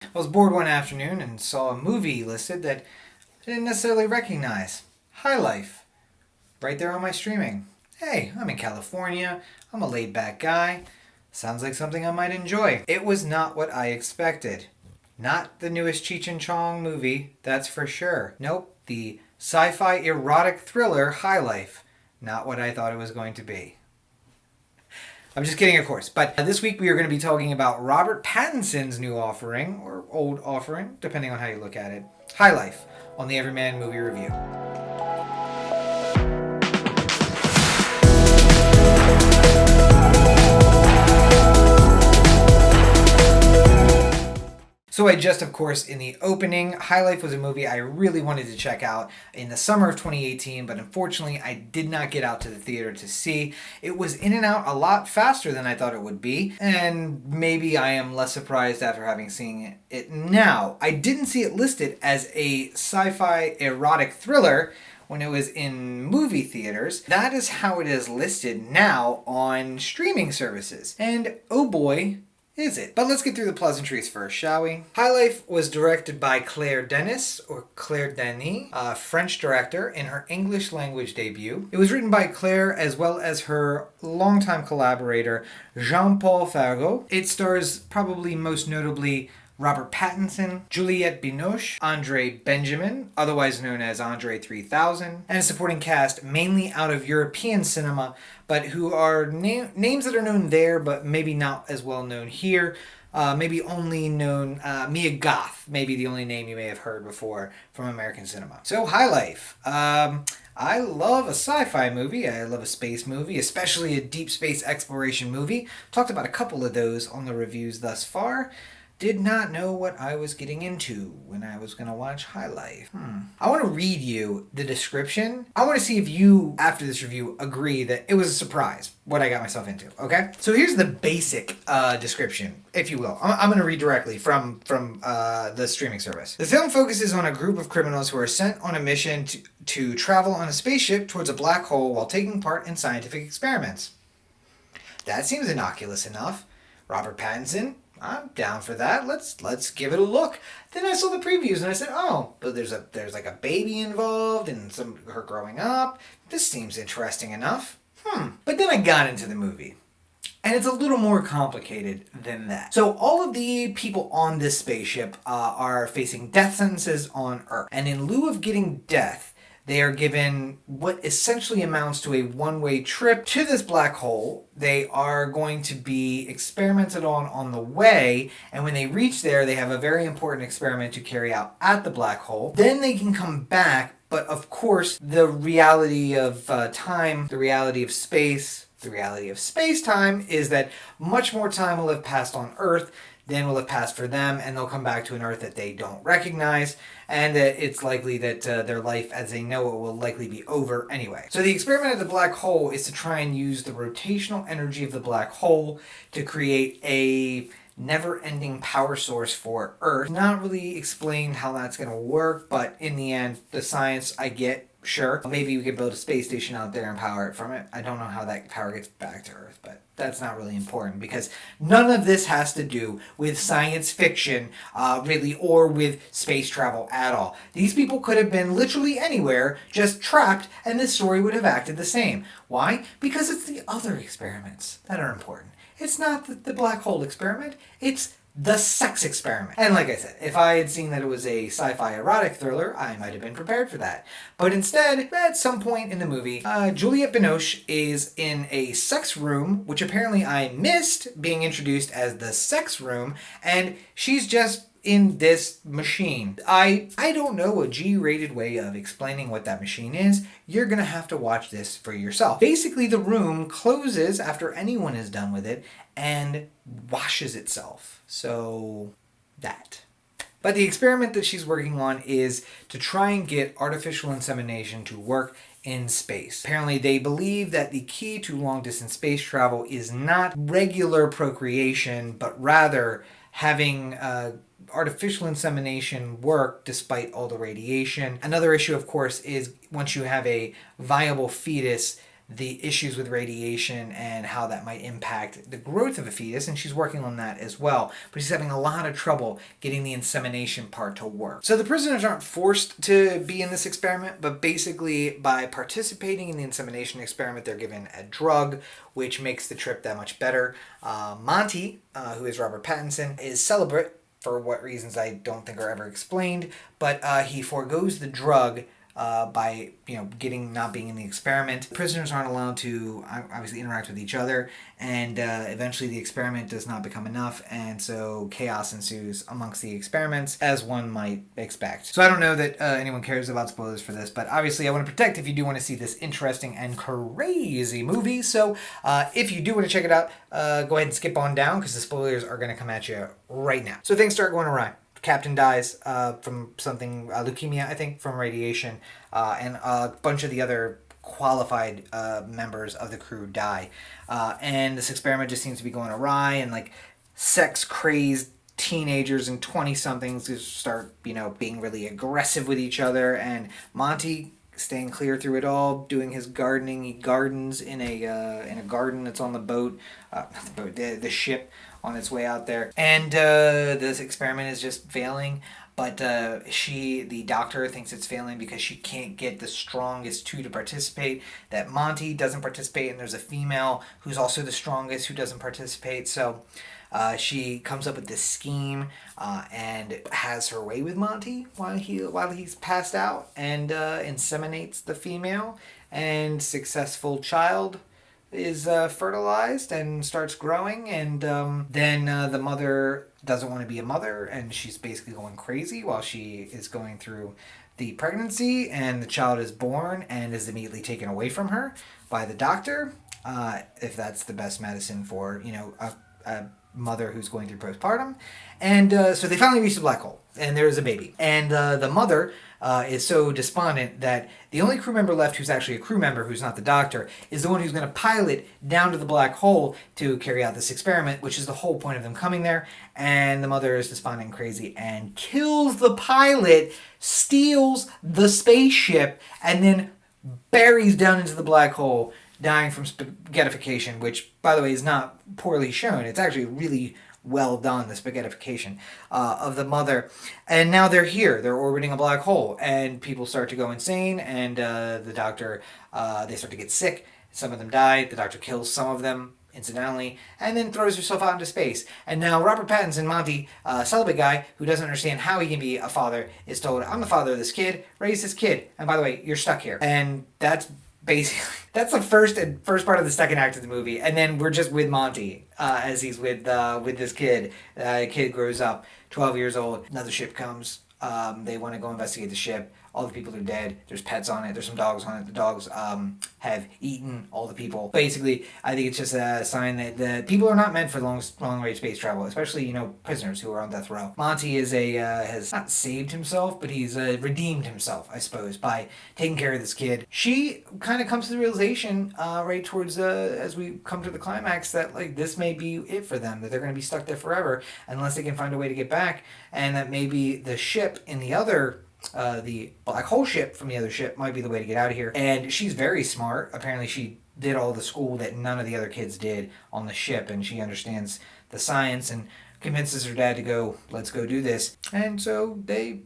I was bored one afternoon and saw a movie listed that I didn't necessarily recognize. High Life, right there on my streaming. Hey, I'm in California. I'm a laid back guy. Sounds like something I might enjoy. It was not what I expected. Not the newest Cheech and Chong movie, that's for sure. Nope, the sci fi erotic thriller High Life. Not what I thought it was going to be. I'm just kidding, of course. But this week we are going to be talking about Robert Pattinson's new offering, or old offering, depending on how you look at it, High Life, on the Everyman Movie Review. So I just, of course, in the opening, High Life was a movie I really wanted to check out in the summer of 2018, but unfortunately I did not get out to the theater to see. It was in and out a lot faster than I thought it would be, and maybe I am less surprised after having seen it now. I didn't see it listed as a sci-fi erotic thriller when it was in movie theaters. That is how it is listed now on streaming services. And oh boy, is it? But let's get through the pleasantries first, shall we? High Life was directed by Claire Denis, or Claire Denis, a French director, in her English language debut. It was written by Claire as well as her longtime collaborator, Jean-Paul Fargo. It stars probably most notably Robert Pattinson, Juliette Binoche, Andre Benjamin, otherwise known as Andre 3000, and a supporting cast mainly out of European cinema, but who are names that are known there, but maybe not as well known here. Maybe only known, Mia Goth, maybe the only name you may have heard before from American cinema. So, High Life. I love a sci-fi movie. I love a space movie, especially a deep space exploration movie. Talked about a couple of those on the reviews thus far. Did not know what I was getting into when I was going to watch High Life. I want to read you the description. I want to see if you, after this review, agree that it was a surprise what I got myself into, okay? So here's the basic description, if you will. I'm going to read directly from the streaming service. The film focuses on a group of criminals who are sent on a mission to travel on a spaceship towards a black hole while taking part in scientific experiments. That seems innocuous enough. Robert Pattinson, I'm down for that. Let's give it a look. Then I saw the previews and I said, oh, but there's like a baby involved and her growing up. This seems interesting enough. But then I got into the movie. And it's a little more complicated than that. So all of the people on this spaceship are facing death sentences on Earth. And in lieu of getting death, they are given what essentially amounts to a one-way trip to this black hole. They are going to be experimented on the way, and when they reach there, they have a very important experiment to carry out at the black hole. Then they can come back, but of course, the reality of time, the reality of space, the reality of space-time is that much more time will have passed on Earth than will have passed for them, and they'll come back to an Earth that they don't recognize, and that it's likely that their life as they know it will likely be over anyway. So the experiment of the black hole is to try and use the rotational energy of the black hole to create a never-ending power source for Earth. Not really explained how that's going to work, but in the end, the science I get. Sure, maybe we could build a space station out there and power it from it. I don't know how that power gets back to Earth, but that's not really important because none of this has to do with science fiction, really, or with space travel at all. These people could have been literally anywhere, just trapped, and this story would have acted the same. Why? Because it's the other experiments that are important. It's not the black hole experiment, it's the sex experiment. And like I said, if I had seen that it was a sci-fi erotic thriller, I might have been prepared for that. But instead, at some point in the movie, Juliette Binoche is in a sex room, which apparently I missed being introduced as the sex room, and she's just in this machine. I don't know a G-rated way of explaining what that machine is. You're gonna have to watch this for yourself. Basically, the room closes after anyone is done with it and washes itself. So, that. But the experiment that she's working on is to try and get artificial insemination to work in space. Apparently, they believe that the key to long-distance space travel is not regular procreation, but rather having artificial insemination work despite all the radiation. Another issue, of course, is once you have a viable fetus, the issues with radiation and how that might impact the growth of a fetus, and she's working on that as well. But she's having a lot of trouble getting the insemination part to work. So the prisoners aren't forced to be in this experiment, but basically by participating in the insemination experiment, they're given a drug which makes the trip that much better. Monty, who is Robert Pattinson, is celibate for what reasons I don't think are ever explained, but he foregoes the drug by not being in the experiment. Prisoners aren't allowed to obviously interact with each other, and eventually the experiment does not become enough, and so chaos ensues amongst the experiments, as one might expect. So I don't know that anyone cares about spoilers for this, but obviously I want to protect if you do want to see this interesting and crazy movie. So if you do want to check it out, go ahead and skip on down because the spoilers are going to come at you right now. So things start going awry. Captain dies from something, leukemia, I think, from radiation, and a bunch of the other qualified members of the crew die. And this experiment just seems to be going awry, and like sex-crazed teenagers and 20-somethings just start, being really aggressive with each other, and Monty staying clear through it all, doing his gardening. He gardens in a garden that's on the boat, not the boat, the ship on its way out there. And this experiment is just failing, but the doctor thinks it's failing because she can't get the strongest two to participate. That Monty doesn't participate, and there's a female who's also the strongest who doesn't participate. So she comes up with this scheme and has her way with Monty while he's passed out, and inseminates the female, and successful child is fertilized and starts growing, and then the mother doesn't want to be a mother, and she's basically going crazy while she is going through the pregnancy, and the child is born and is immediately taken away from her by the doctor, if that's the best medicine for a mother who's going through postpartum. And so they finally reach the black hole, and there's a baby, and the mother is so despondent that the only crew member left who's actually a crew member, who's not the doctor, is the one who's going to pilot down to the black hole to carry out this experiment, which is the whole point of them coming there. And the mother is despondent and crazy and kills the pilot, steals the spaceship, and then buries down into the black hole, dying from spaghettification, which, by the way, is not poorly shown. It's actually really well done, the spaghettification of the mother. And now they're here. They're orbiting a black hole, and people start to go insane, and the doctor, they start to get sick. Some of them die. The doctor kills some of them, incidentally, and then throws herself out into space. And now Robert Pattinson, Monty, celibate guy, who doesn't understand how he can be a father, is told, I'm the father of this kid, raise this kid, and by the way, you're stuck here. And that's basically, that's the first part of the second act of the movie, and then we're just with Monty as he's with this kid. The kid grows up, 12 years old. Another ship comes. They want to go investigate the ship. All the people are dead. There's pets on it. There's some dogs on it. The dogs have eaten all the people. Basically, I think it's just a sign that the people are not meant for long range space travel, especially prisoners who are on death row. Monty has not saved himself, but he's redeemed himself, I suppose, by taking care of this kid. She kind of comes to the realization right towards as we come to the climax that this may be it for them, that they're going to be stuck there forever unless they can find a way to get back, and that maybe the ship in the other. The black hole ship from the other ship might be the way to get out of here. And she's very smart. Apparently she did all the school that none of the other kids did on the ship, and she understands the science and convinces her dad to go, let's go do this. And so they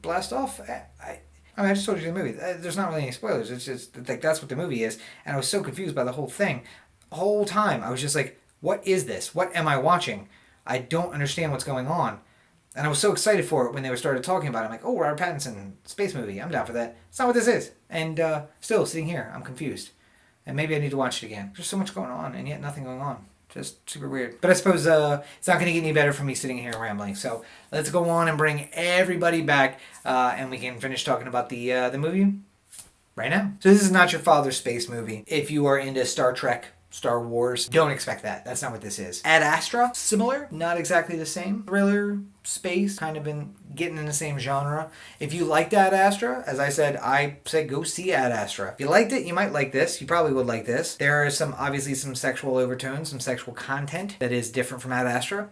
blast off. I just told you the movie. There's not really any spoilers. It's just that's what the movie is. And I was so confused by the whole thing. The whole time I was just like, what is this? What am I watching? I don't understand what's going on. And I was so excited for it when they started talking about it. I'm like, oh, Robert Pattinson, space movie. I'm down for that. It's not what this is. And still, sitting here, I'm confused. And maybe I need to watch it again. There's so much going on, and yet nothing going on. Just super weird. But I suppose it's not going to get any better from me sitting here rambling. So let's go on and bring everybody back, and we can finish talking about the movie right now. So this is not your father's space movie. If you are into Star Trek, Star Wars, don't expect that. That's not what this is. Ad Astra, similar, not exactly the same. Thriller, space, kind of been getting in the same genre. If you liked Ad Astra, as I said go see Ad Astra. If you liked it, you might like this. You probably would like this. There are obviously some sexual overtones, some sexual content that is different from Ad Astra.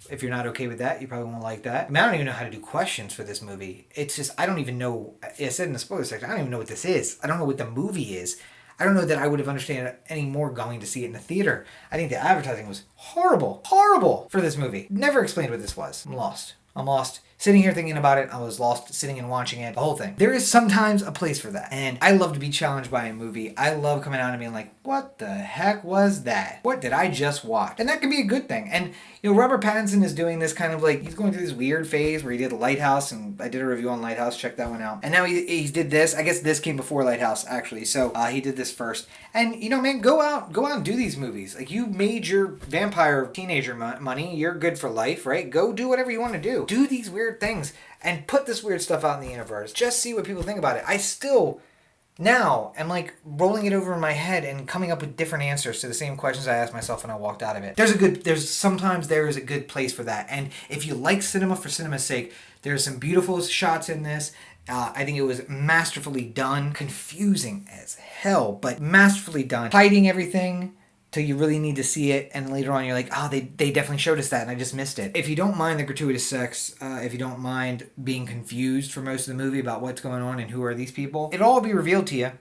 If you're not okay with that, you probably won't like that. I don't even know how to do questions for this movie. It's just, I don't even know. I said in the spoiler section, I don't even know what this is. I don't know what the movie is. I don't know that I would have understood it any more going to see it in the theater. I think the advertising was horrible for this movie. Never explained what this was. I'm lost. Sitting here thinking about it, I was lost sitting and watching it, the whole thing. There is sometimes a place for that. And I love to be challenged by a movie. I love coming out and being like, what the heck was that? What did I just watch? And that can be a good thing. And, Robert Pattinson is doing this kind of like, he's going through this weird phase where he did Lighthouse, and I did a review on Lighthouse, check that one out. And now he did this. I guess this came before Lighthouse, actually. So he did this first. And, man, go out and do these movies. Like, you made your vampire teenager money. You're good for life, right? Go do whatever you want to do. Do these weird things and put this weird stuff out in the universe. Just see what people think about it. I still now am like rolling it over in my head and coming up with different answers to the same questions I asked myself when I walked out of it. Sometimes there is a good place for that. And if you like cinema for cinema's sake, there's some beautiful shots in this. I think it was masterfully done. Confusing as hell, but masterfully done. Hiding everything till you really need to see it, and later on you're like, oh, they definitely showed us that and I just missed it. If you don't mind the gratuitous sex, if you don't mind being confused for most of the movie about what's going on and who are these people, it'll all be revealed to you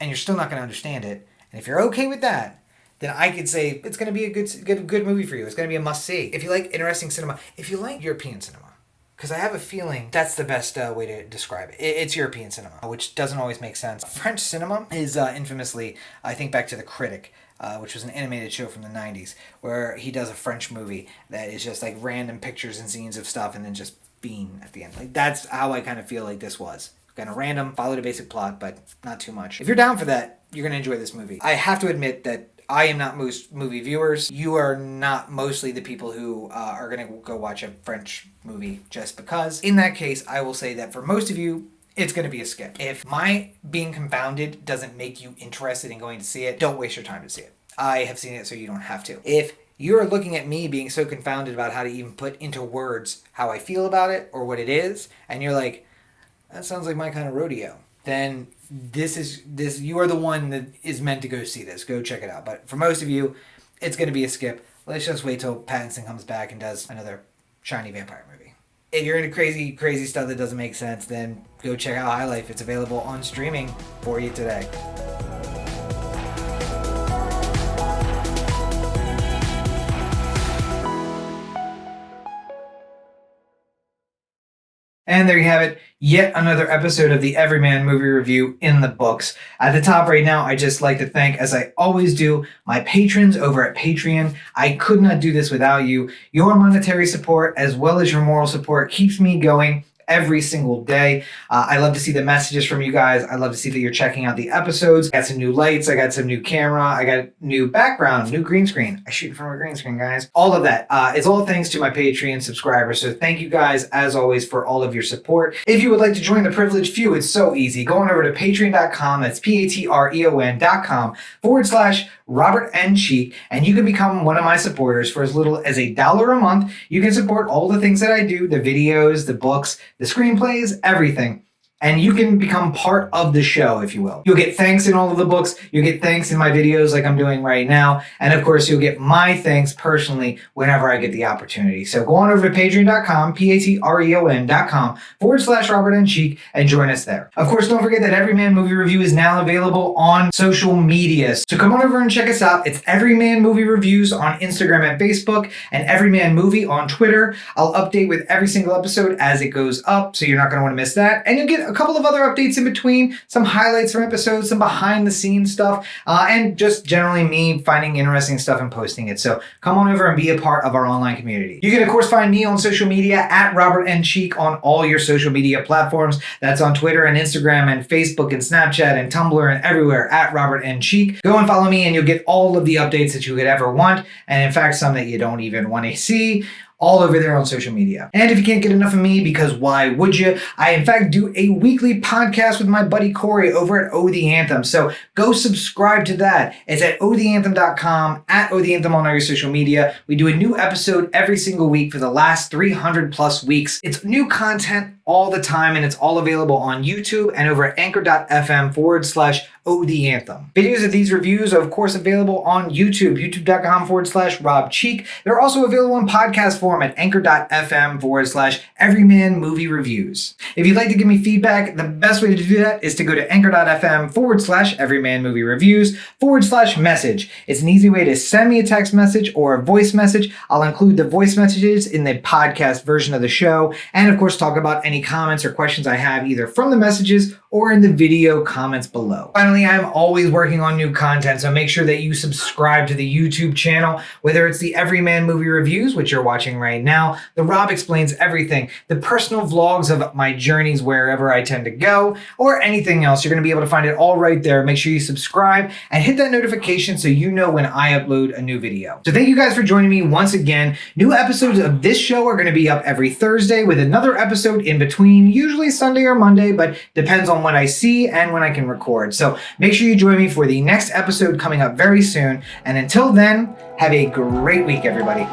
and you're still not going to understand it. And if you're okay with that, then I could say it's going to be a good movie for you. It's going to be a must-see. If you like interesting cinema, if you like European cinema, because I have a feeling that's the best way to describe it. It's European cinema, which doesn't always make sense. French cinema is infamously, I think back to The Critic, which was an animated show from the 90s, where he does a French movie that is just like random pictures and scenes of stuff and then just bean at the end. Like, that's how I kind of feel like this was. Kind of random, followed a basic plot, but not too much. If you're down for that, you're going to enjoy this movie. I have to admit that I am not most movie viewers. You are not mostly the people who are going to go watch a French movie just because. In that case, I will say that for most of you, it's going to be a skip. If my being confounded doesn't make you interested in going to see it, don't waste your time to see it. I have seen it, so you don't have to. If you're looking at me being so confounded about how to even put into words how I feel about it or what it is, and you're like, that sounds like my kind of rodeo, then you are the one that is meant to go see this. Go check it out. But for most of you, it's going to be a skip. Let's just wait till Pattinson comes back and does another shiny vampire movie. If you're into crazy stuff that doesn't make sense, then go check out High Life. It's available on streaming for you today. And there you have it. Yet another episode of the Everyman Movie Review in the books. At the top right now, I just like to thank, as I always do, my patrons over at Patreon. I could not do this without you. Your monetary support, as well as your moral support, keeps me going every single day. I love to see the messages from you guys. I love to see that you're checking out the episodes. I got some new lights. I got some new camera. I got new background, new green screen. I shoot from a green screen, guys. All of that is all thanks to my Patreon subscribers. So thank you guys, as always, for all of your support. If you would like to join the privileged few, it's so easy. Go on over to patreon.com. That's patreon.com/Robert N. Cheek, and you can become one of my supporters for as little as $1 a month. You can support all the things that I do, the videos, the books, the screenplays, everything. And you can become part of the show, if you will. You'll get thanks in all of the books. You'll get thanks in my videos like I'm doing right now. And of course, you'll get my thanks personally whenever I get the opportunity. So go on over to patreon.com, patreon.com/Robert N. Cheek, and join us there. Of course, don't forget that Everyman Movie Review is now available on social media. So come on over and check us out. It's Everyman Movie Reviews on Instagram and Facebook, and Everyman Movie on Twitter. I'll update with every single episode as it goes up, so you're not going to want to miss that. And you'll get a couple of other updates in between, some highlights from episodes, some behind the scenes stuff, and just generally me finding interesting stuff and posting it. So come on over and be a part of our online community. You can of course find me on social media at Robert N. Cheek on all your social media platforms. That's on Twitter and Instagram and Facebook and Snapchat and Tumblr and everywhere at Robert N. Cheek. Go and follow me and you'll get all of the updates that you could ever want, and in fact some that you don't even want to see, all over there on social media. And if you can't get enough of me, because why would you? I, in fact, do a weekly podcast with my buddy Corey over at Oh The Anthem. So go subscribe to that. It's at ohtheanthem.com, at Oh The Anthem on all your social media. We do a new episode every single week for the last 300 plus weeks. It's new content all the time, and it's all available on YouTube and over at anchor.fm/OD Anthem. Videos of these reviews are, of course, available on YouTube, youtube.com/Rob Cheek. They're also available in podcast form at anchor.fm/Everyman Movie Reviews. If you'd like to give me feedback, the best way to do that is to go to anchor.fm/Everyman Movie Reviews/message. It's an easy way to send me a text message or a voice message. I'll include the voice messages in the podcast version of the show, and of course talk about any comments or questions I have either from the messages or in the video comments below. Finally, I'm always working on new content, so make sure that you subscribe to the YouTube channel, whether it's the Everyman Movie Reviews, which you're watching right now, the Rob Explains Everything, the personal vlogs of my journeys wherever I tend to go, or anything else. You're going to be able to find it all right there. Make sure you subscribe and hit that notification so you know when I upload a new video. So thank you guys for joining me once again. New episodes of this show are going to be up every Thursday with another episode in between, usually Sunday or Monday, but depends on what I see and when I can record. So make sure you join me for the next episode coming up very soon. And until then, have a great week, everybody.